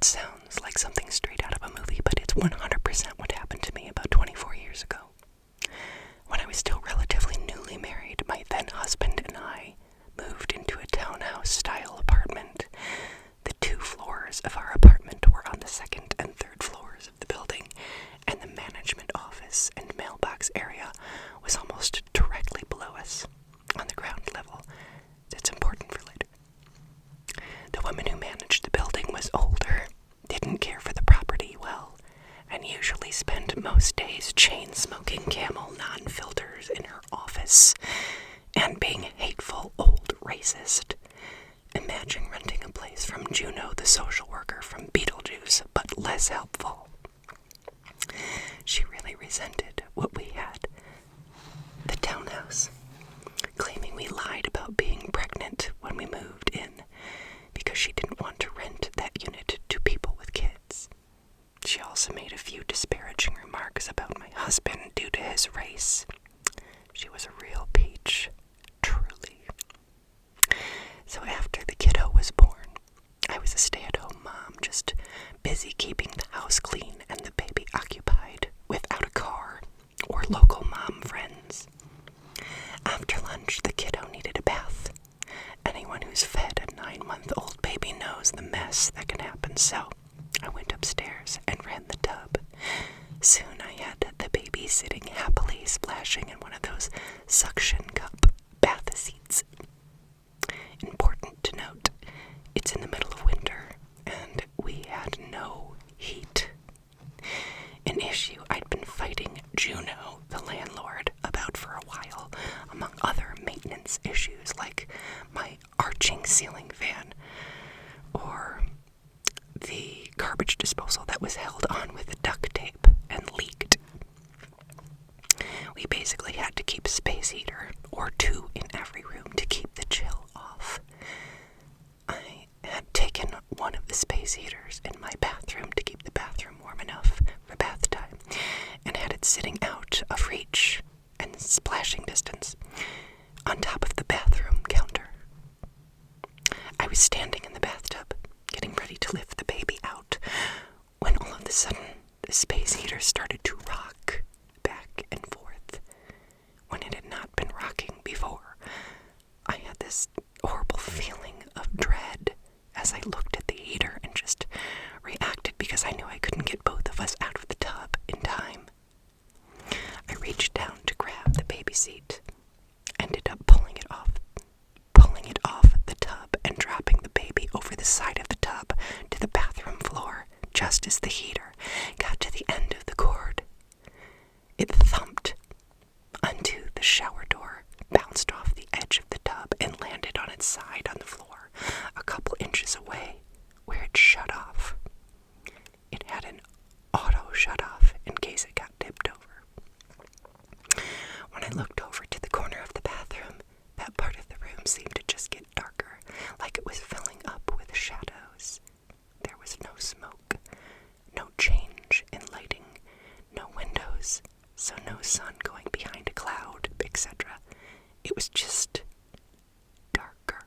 It sounds like something straight out of a movie, but it's 100% what happened to me about 24 years ago. When I was still relatively newly married, my then husband and I moved into a townhouse-style apartment. The 2 floors of our apartment were on the 2nd and 3rd floors of the building, and the management office and mailbox area was almost directly below us, on the ground level. It's important for later. The woman who managed the building was older, didn't care for the property well, and usually spent most days chain-smoking Camel non-filters in her office, and being a hateful old racist. Imagine renting a place from Juno the social worker from Beetlejuice, but less helpful. She really resented what we had, the townhouse, claiming we lied about being pregnant when we moved in because she didn't want to rent that unit to people with kids. She also made a few disparaging remarks about my husband due to his race. She was a real peach, truly. So after the kiddo was born, I was a stay-at-home mom, just busy keeping the house clean and the baby occupied, without a car or local mom friends. After lunch, the kiddo needed a bath. Anyone who's fed a 9-month-old baby knows the mess that can happen, so I went upstairs and ran the tub. Soon I had the baby sitting happily splashing in one of those suction cup bath seats. Important to note, it's in the middle of winter, and we had no heat. An issue I'd been fighting Juno, the landlord, about for a while, among other maintenance issues like my arching ceiling fan, or the garbage disposal that was held on with duct tape and leaked. We basically had to keep a space heater, or 2 in every room, to keep the chill off. I had taken one of the space heaters in my bathroom to keep the bathroom warm enough for bath time, and had it sitting out of reach and splashing distance on top of the bathroom counter. I was standing in the bathtub, getting ready to lift the baby out, when all of a sudden the space heater started to rock back and forth when it had not been rocking before. I had this horrible feeling of dread as I looked at the heater and just reacted because I knew I couldn't get both of us out of the tub in time. I reached down to grab the baby seat, ended up pulling it off the tub and dropping the baby over the side of the tub to the bathroom floor just as the heater got to the end of the cord. It thumped onto the shower door, bounced off the edge of the tub, and landed on its side on the floor, a couple inches away, where it shut off. It had an auto shut-off in case it got tipped over. When I looked over to the corner of the bathroom, that part of the room seemed to just get darker, like it was filling up with shadows. There was no smoke, no change in lighting, no windows, so no sun going behind a cloud, etc. It was just darker.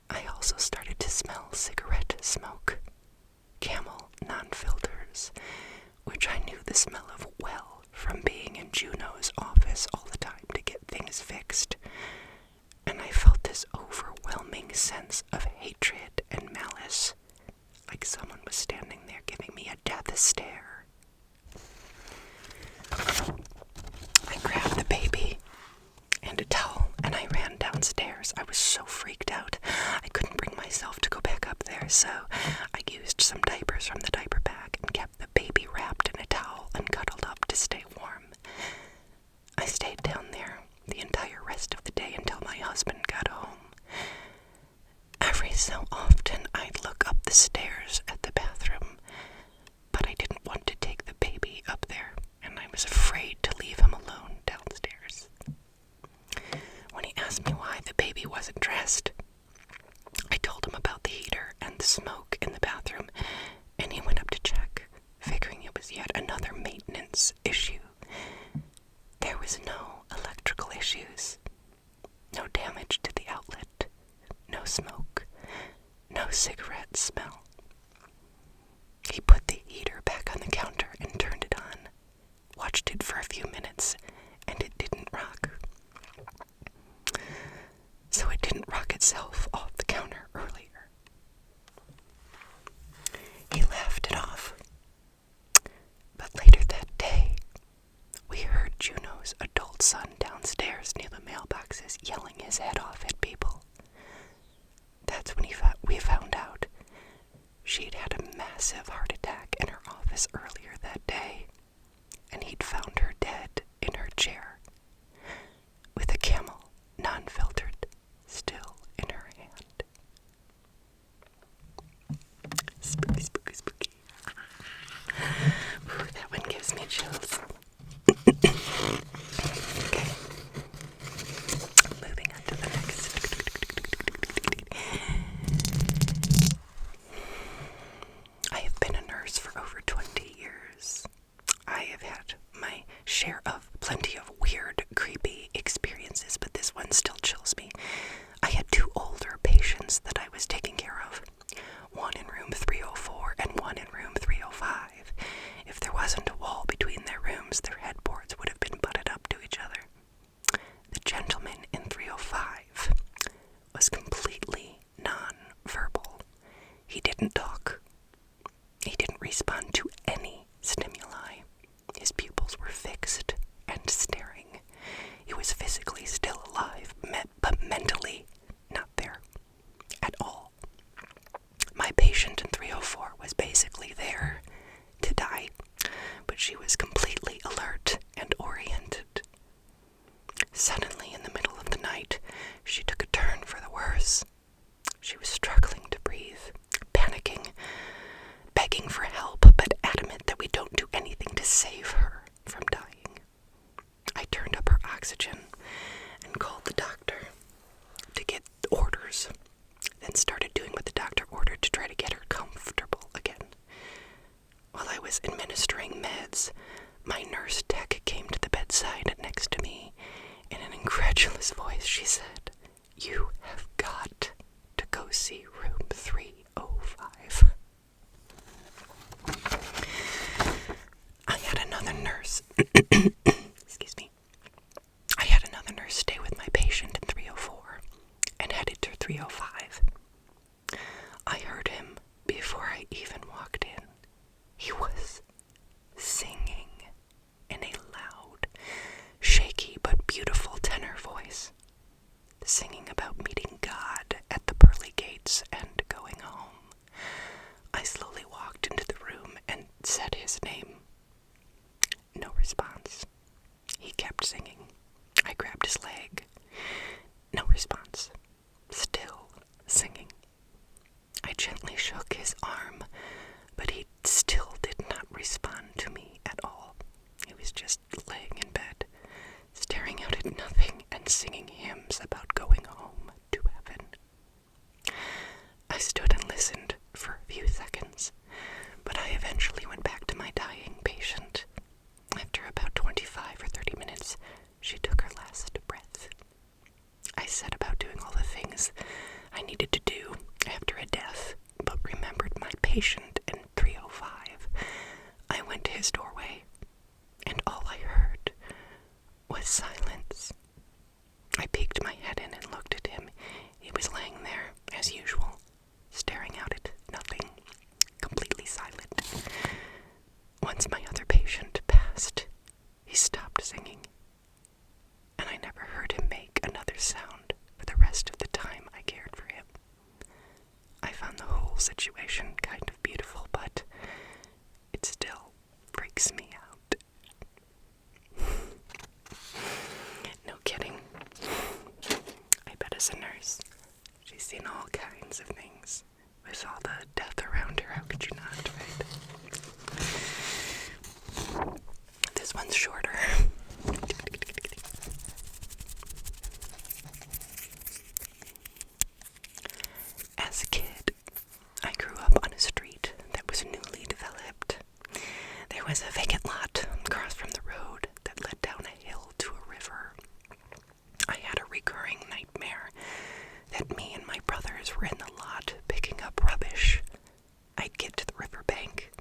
I also started to smell cigarette smoke, Camel non-filters, which I knew the smell of well from being in Juno's office all the time to get things fixed. And I felt this overwhelming sense of hatred and malice, like someone was standing there giving me a death stare. I grabbed the baby and a towel and I ran downstairs. I was so freaked out, I couldn't bring myself to go back up there, so I used some diapers from the diaper bag and kept the baby wrapped in a towel and cuddled up to stay warm. I stayed down there the entire rest of the day until my husband got home. Every so often I'd look up the stairs at the bathroom, but I didn't want to take the baby up there, and I was afraid to leave him alone downstairs. When he asked me why the baby wasn't dressed, I told him about the heater and the smoke in the bathroom, and he went up to check, figuring it was yet another maintenance issue. There was no electrical issues, no damage to the outlet, no smoke, no cigarette smell. He put the heater back on the counter and turned it on. Watched it for a few minutes, and it didn't rock. So it didn't rock itself off the counter earlier. He laughed it off. But later that day, we heard Juno's adult son downstairs near the mailboxes yelling his head off at people. That's when we found out she'd had a massive heart attack in her office earlier that day, and he'd found her dead in her chair, with a Camel non-filtered still in her hand. Spooky, spooky, spooky. Ooh, that one gives me chills. Okay. Moving on to the next. I have been a nurse for over 20 years. I have had my share of plenty of weird, creepy experiences, but this one still chills me. I had 2 older patients that I was taking care of. One in room 304 and one in room 305. If there wasn't a wall between their rooms, their headboards would have been butted up to each other. The gentleman in 305 was completely non-verbal. He didn't talk. He didn't respond to any stimuli. His pupils were fixed and staring. He was physically still alive, but mentally not there at all. My patient in 304 was basically there to die, but she was completely alert and oriented. Suddenly, in the middle of the night, she took a turn for the worse. She was struggling to breathe, panicking, begging for help, but adamant that we don't do anything to save her from dying. I turned up her oxygen and called the doctor to get orders, then started doing what the doctor ordered to try to get her comfortable again. While I was administering meds, my nurse tech came to the bedside next to me. In an incredulous voice, she said, "You have got to go see room 305. I had another nurse, excuse me, I had another nurse stay with my patient in 304 and headed to 305. I heard him before I even walked in. He was singing in a loud, shaky but beautiful tenor voice, singing about meeting God at the pearly gates and going home. I slowly walked into the room and said his name. No response. He kept singing. I grabbed his leg. No response. Still singing. I gently shook his arm, but he still did not respond to me at all. He was just laying in bed, staring out at nothing and singing hymns about going home to heaven. I stood and listened for a few seconds, but I eventually went back to my dying patient. After about 25 or 30 minutes, she took her last breath. I set about doing all the things I needed to do after a death, but remembered my patient in 305. I went to his doorway, and all I heard was silence. I peeked my head in and looked at him. He was laying there, as usual, staring out at nothing, completely silent. Once my other patient passed, he stopped singing, and I never heard him make another sound for the rest of the time I cared for him. I found the whole situation kind of beautiful, but it still freaks me out. No kidding. I bet as a nurse, she's seen all kinds of things. With all the death around her, how could you not, right? This one's shorter. As a kid, I grew up on a street that was newly developed. There was a vacant lot across from the road that led down a hill to a river. I had a recurring nightmare that me and my brothers were in the lot picking up rubbish. I'd get to the riverbank,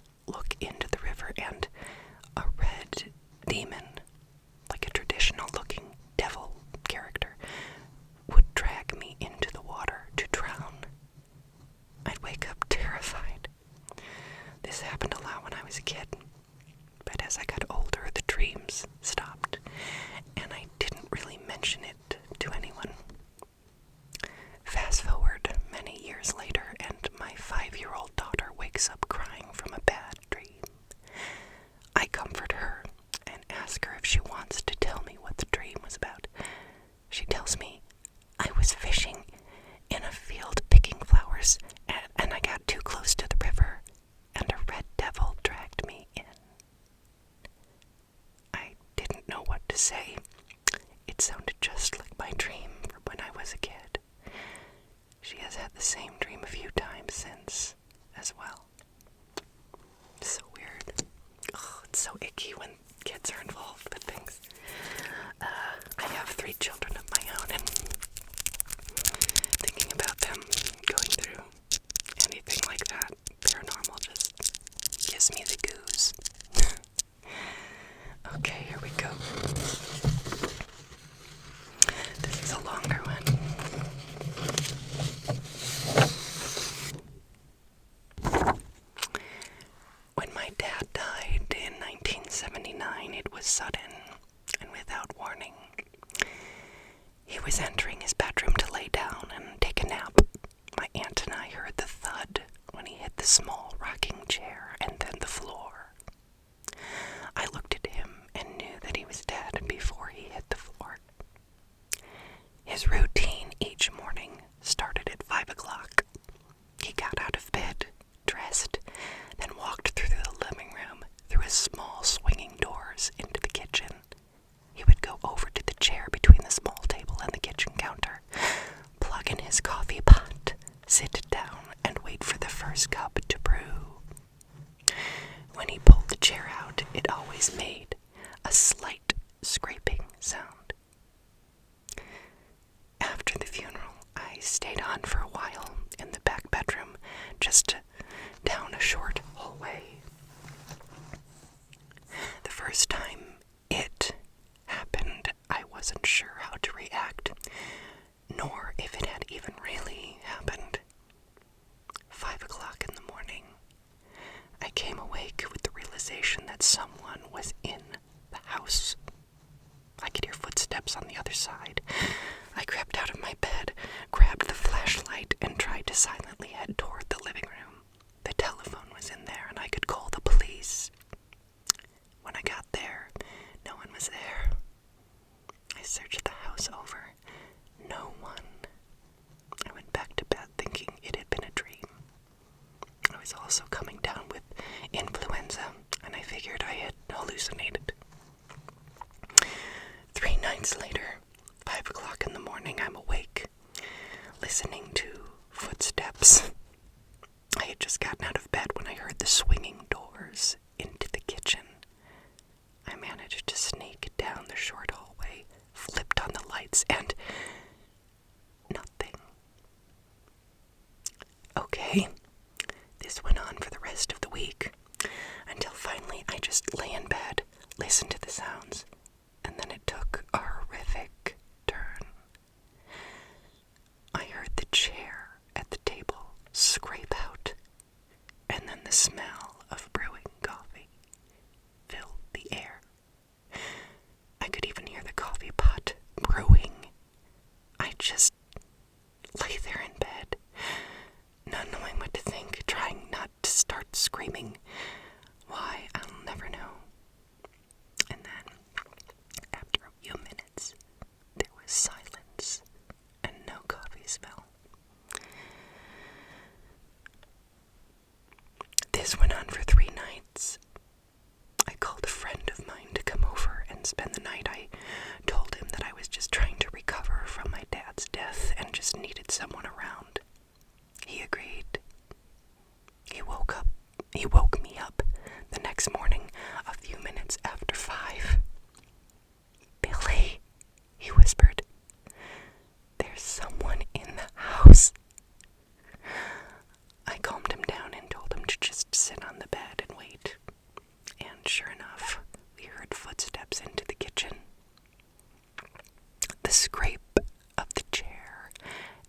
gives me the goose. Okay, here we go. This is a longer one. When my dad died in 1979, it was sudden and without warning. He was entering his bedroom to lay down and take a nap. My aunt and I heard the thud when he hit the small rocking chair and then the floor. I looked at him and knew that he was dead before he hit the floor. His routine each morning started at 5 o'clock. He got out of bed, dressed, then walked through the living room, through his small swinging doors into the kitchen. He would go over to the chair between the small table and the kitchen counter, plug in his coffee pot, sit down, and wait for the first cup to brew. When he pulled the chair out, it always made a slight scraping sound. After the funeral, I stayed on for a while in the back bedroom, just down a short hallway. The first time it happened, I wasn't sure how to react, nor if it had even really happened. 5 o'clock in the morning, I came awake with the realization that someone was in the house. I could hear footsteps on the other side. I crept out of my bed, grabbed the flashlight, and tried to silently head toward the living room. The telephone was in there, and I could call the police. When I got there, no one was there. I searched the house over. No one. I went back to bed thinking it had been a dream. I was also coming down with influenza, and I figured I had hallucinated. 3 nights later, 5 o'clock in the morning, I'm awake, listening to footsteps. I had just gotten out of bed when I heard the swinging doors into the kitchen. I managed to sneak down the short hallway, flipped on the lights, and nothing. Okay, this went on for the rest of the week, until finally I just lay in bed, listened to the sounds, and then it took a horrific turn. I heard the chair at the table scrape out, and then the smell of brewing coffee filled the air. I could even hear the coffee pot brewing. I just lay there in bed, not knowing what to think, trying not to start screaming. Why, I'll never know. And then, after a few minutes, there was silence and no coffee smell. This went on for 3 nights. I called a friend of mine to come over and spend the night. I told him that I was just trying to recover from my dad's death and just needed someone around. He agreed. He woke me up the next morning a few minutes after 5. "Billy," he whispered, "there's someone in the house." I calmed him down and told him to just sit on the bed and wait. And sure enough, we heard footsteps into the kitchen. The scrape of the chair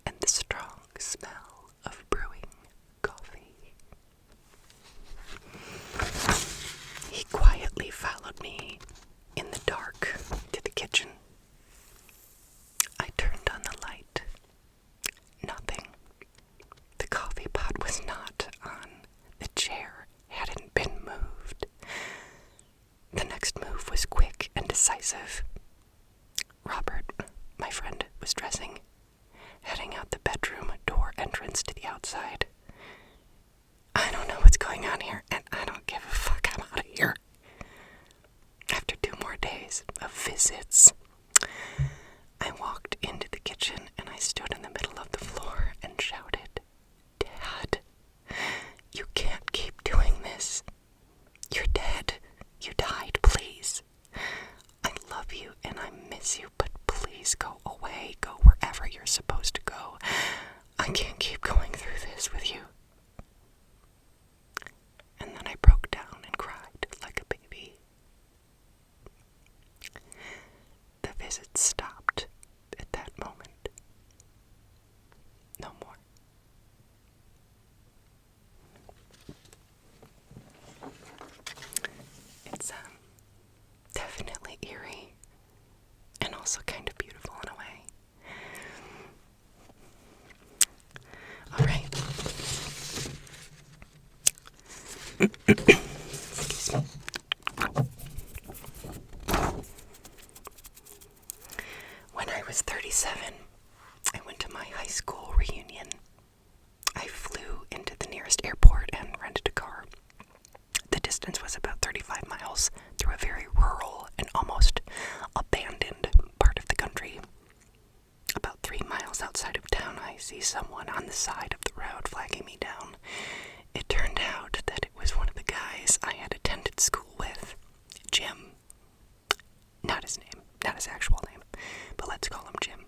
and the strong smell of brewing coffee. Excuse me. When I was 37, I went to my high school reunion. I flew into the nearest airport and rented a car. The distance was about 35 miles through a very rural and almost abandoned part of the country. About 3 miles outside of town, I see someone on the side of the road flagging me down. It turned out that it was one of the guys I had attended school with, Jim. Not his name, not his actual name, but let's call him Jim.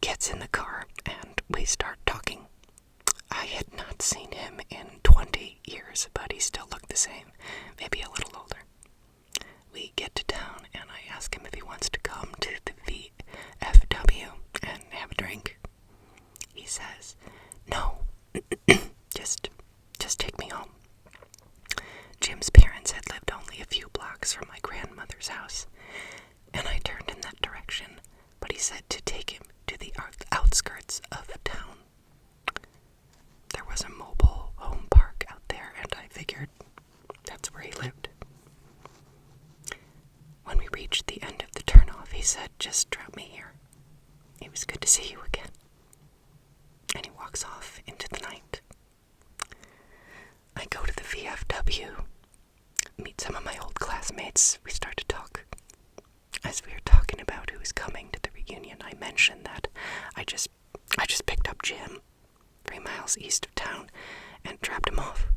Gets in the car and we start talking. I had not seen him in 20 years, but he still looked the same, maybe a little older. We get to town and I ask him if he wants to come to the VFW and have a drink. He says, no, just take me home. Jim's parents had lived only a few blocks from my grandmother's house, and I turned in that direction, but he said to take him to the outskirts of town. There was a mobile home park out there, and I figured that's where he lived. When we reached the end of the turnoff, he said, just drop me here. It was good to see you again. And he walks off into the night. I go to the VFW, meet some of my old classmates. We start to talk. As we were talking about who was coming to the reunion, I mentioned that I just picked up Jim 3 miles east of town and dropped him off.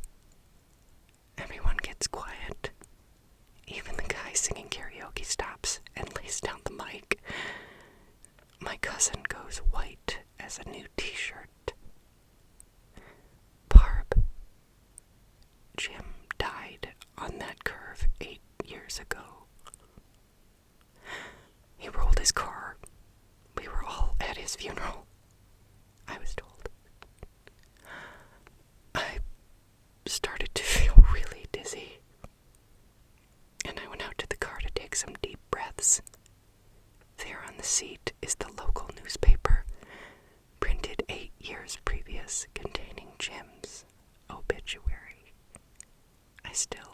Everyone gets quiet. Even the guy singing karaoke stops and lays down the mic. My cousin goes white as a new t-shirt. Barb. Jim died on that curve 8 years ago. He rolled his car. We were all at his funeral, I was told. I started to feel really dizzy, and I went out to the car to take some deep breaths. There on the seat is the local newspaper, printed 8 years previous, containing Jim's obituary. I still